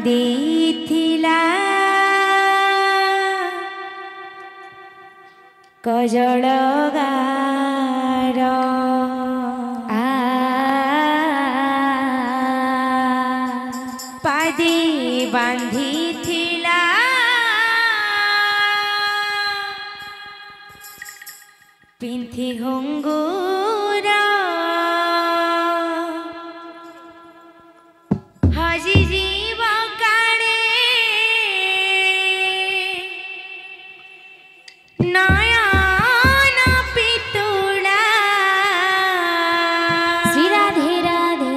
ଦେଇଥିଲା କଜଳ ଗାର ପାଦେ ବାନ୍ଧିଥିଲା ପିନ୍ଥି ଘୁଙ୍ଗୁର ହଜି ଯିବ କାଳେ ନୟନ ପିତୁଳା ଶ୍ରୀ ରାଧେ ରାଧେ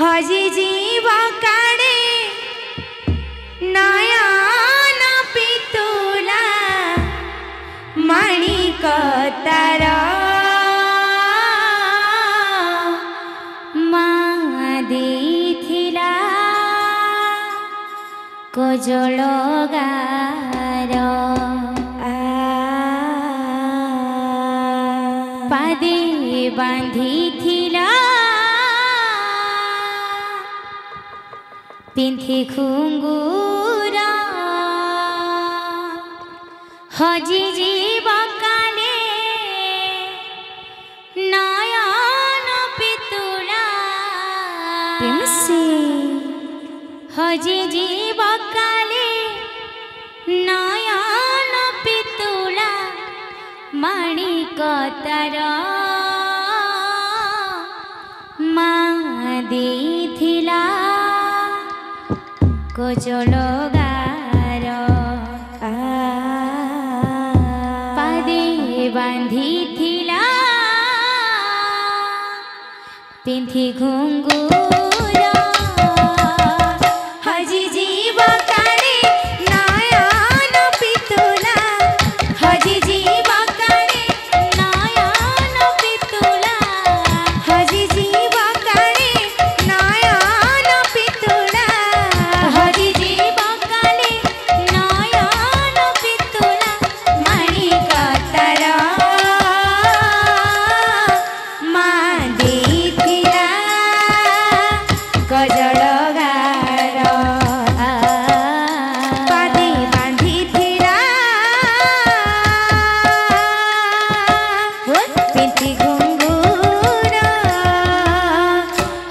ହଜି ଯିବ କାଳେ ନୟନ ପିତୁଳା ମାଣିକ ତାର ମା ଦେଇଥିଲା କଜଳ ଗାର ପାଦେ ବାନ୍ଧିଥିଲା ପିନ୍ଥି ଘୁଙ୍ଗୁର ହଜି ଯିବ କାଳେ ନୟନ ପିତୁଳା ହଜି ଯିବ କାଳେ ନୟନ ପିତୁଳା ମାଣିକ ତାର ମା ଦେଇଥିଲା କଜଳ ଗାର ପାଦେ ବାନ୍ଧିଥିଲା ପିନ୍ଥି ଘୁଙ୍ଗୁର ହଜି ଯିବ କାଳେ ନୟନ ପିତୁଳା ହଜି ଯିବ କାଳେ ନୟନ ପିତୁଳା ହଜି ଯିବ କାଳେ ନୟନ ପିତୁଳା ହଜି ଯିବ କାଳେ ନୟନ ପିତୁଳା ମାଣିକ ତାର ମା ଦେଇଥିଲା କଜଳ ଗାର ପାଦେ ବାନ୍ଧିଥିଲା ପିନ୍ଥି ଘୁଙ୍ଗୁର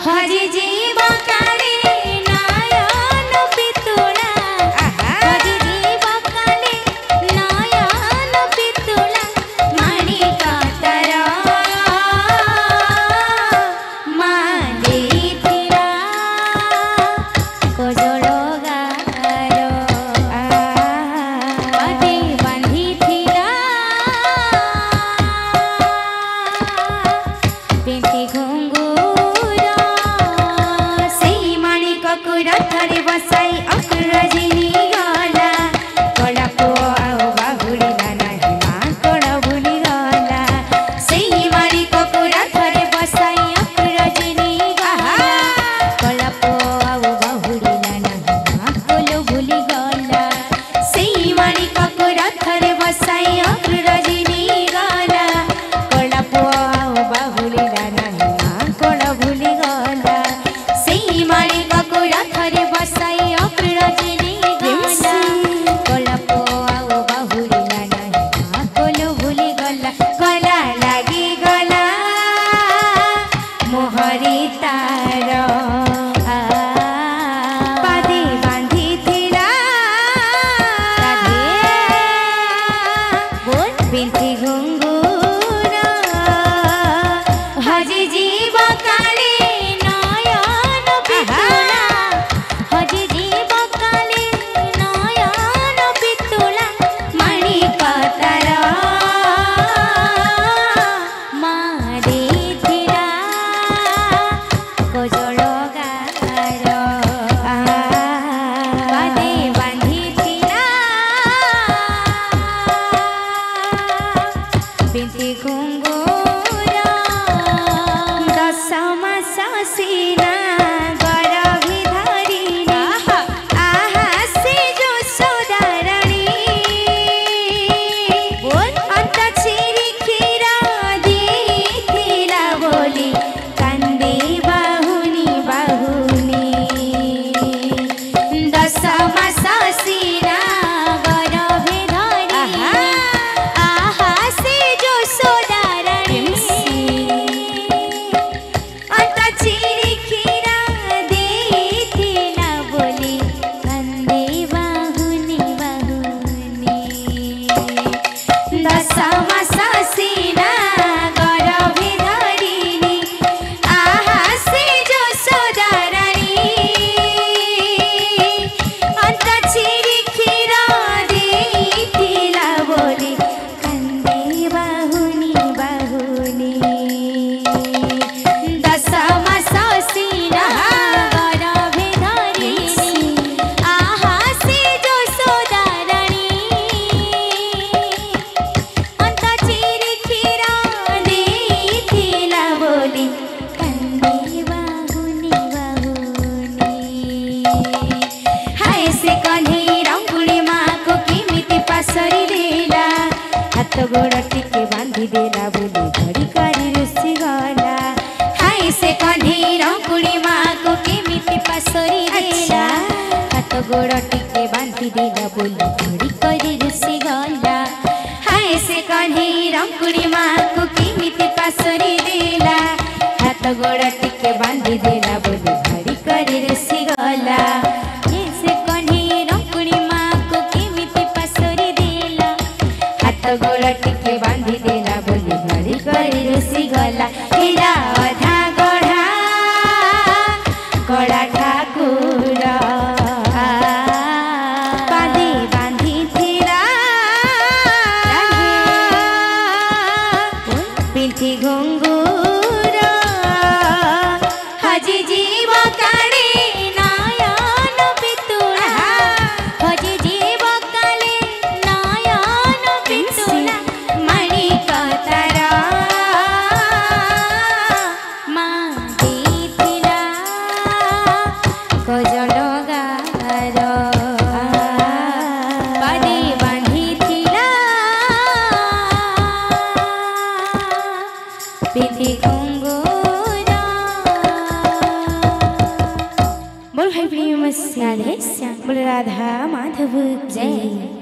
ହଜି ଯିବ କାଳେ ନୟନ ପିତୁଳା ହଜି ଯିବ କାଳେ ନୟନ ପିତୁଳା ମାଣିକ ତାର ମା ଦେଇଥିଲା କଜଳ ଗାର ପାଦେ ବାନ୍ଧିଥିଲା ପିନ୍ଥି ଘୁଙ୍ଗୁର ସେଇ ମାଣିକକୁ ରଥରେ ବସାଇ ଅଗ୍ରଜିନୀ ଗଲା କଳା ପୁଅ ଆଉ ବାହୁଡ଼ିଲା ନାହିଁ ମାଙ୍କଡ଼ ଭୁଲିଗଲା ସେଇ ମାଣିକକୁ ରଥରେ ବସାଇ ଅଗ୍ରଜିନୀ ଗଲା କଳା ପୁଅ ଆଉ ବାହୁଡ଼ିଲା ନାହିଁ ମାଙ୍କଡ଼ ଭୁଲିଗଲା ସେଇ ମାଣିକକୁ ରଥରେ ବସାଇ ଅଗ୍ରଜିନୀ ଗଲା କଳା ପୁଅ ଆଉ ବାହୁଡ଼ିଲା ନାହିଁ ମାଙ୍କଡ଼ ଭୁଲିଗଲା ସେଇ ମାଣିକକୁ ରଥରେ ବସାଇ ଅଗ୍ରଜିନୀ ଗଲା କଳା ପୁଅ ଆଉ ବାହୁଡ଼ିଲା ନାହିଁ ମାଙ୍କଡ଼ ଭୁଲିଗଲା ଗଲା ଲାଗିଗଲା ମୋହରି ତାର ପାଦେ ବାନ୍ଧିଥିଲା ପିନ୍ଥି ଘୁଙ୍ଗୁର ହଜି ଯିବ କାଳେ ନୟନ ପିତୁଳା गोड़ टिके बांधी देला बोली घड़ी करी रुसी गला हाय से कन्ही रंकुड़ी माँ को केमिति पासरी देला हाथ गोड़ टिके बांधी देला बोली घड़ी करी रुसी गला हाय से कन्ही रंकुड़ी माँ को केमिति पासरी देला हाथ गोड़ टिके बांधी देला बोली घड़ी करी रुसी गला से कन्ही रंकुड़ी माँ को केमिति पासरी देला हाथ गोड़ टिके बांधी देला बोली घड़ी करी रुसी गला हेरा अधा गढ़ा गड़ा ठाकुर बांधी बांधी थिला पिंथी घुंगुर हजी जीव काड़ी नयन पितुला हजी जीव काली नयन पितुला माणिक तार माँ देथिला गजल गार पादे बांधिथिला पिंथी घुंगुर बोल भाई प्रिय बोल राधा माधव जय।